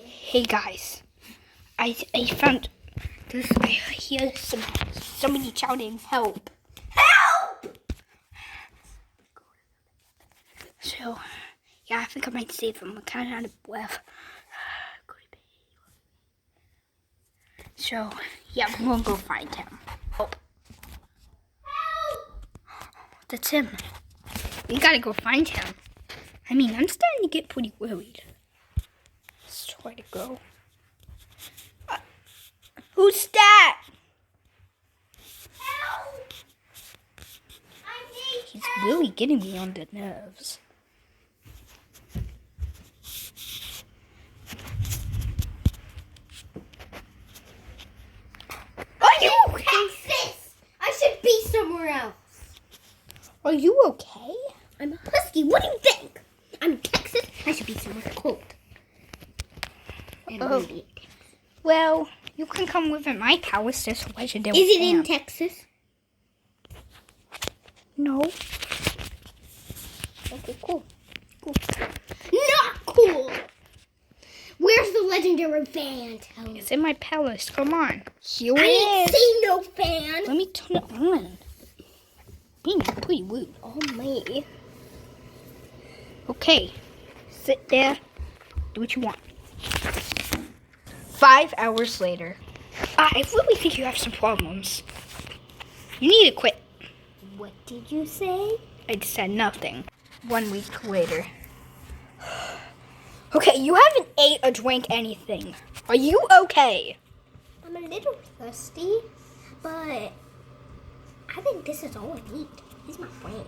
Hey guys, I found this. I hear somebody shouting help. Help! So, yeah, I think I might save him. I'm kind of out of breath. So, yeah, we're gonna go find him. Help! That's him. We gotta go find him. I mean, I'm starting to get pretty worried. Let's try to go. Who's that? Help! He's really getting me on the nerves. Are you okay? Texas! I should be somewhere else. Are you okay? I'm a husky. What do you think? I'm in Texas. I should be somewhere cold. Oh. Well, you can come live at my house. There's a legendary Is it camp. in Texas? No. Okay, cool. Not cool! Where's the legendary fan? Tell me. It's in my palace. Come on. Here I it ain't is. seen no fan. Let me turn it on. Being pretty rude. Oh, me. Okay. Sit there. Do what you want. 5 hours later. I really think you have some problems. You need to quit. What did you say? I said nothing. 1 week later. Okay, you haven't ate or drank anything. Are you okay? I'm a little thirsty, but I think this is all I need. He's my friend.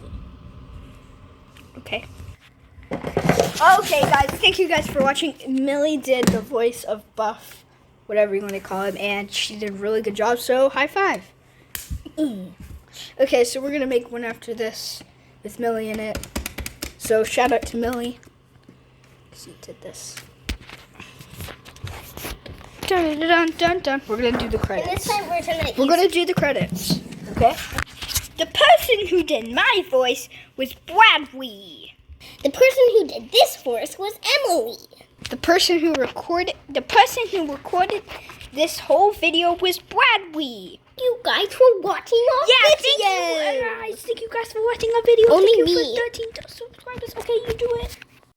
Okay. Okay, guys. Thank you guys for watching. Millie did the voice of Buff, whatever you want to call him, and she did a really good job, so high five. Okay, so we're going to make one after this with Millie in it. So shout out to Millie. She did this. Dun, dun, dun, dun. We're going to do the And credits. this time We're going to do the credits. Okay? The person who did my voice was Bradley. The person who did this for us was Emily. The person who recorded this whole video was Bradley. You guys were watching our Yeah, video. thank you guys for watching our video. Only Thank you me. for 13 subscribers. Okay, you do it.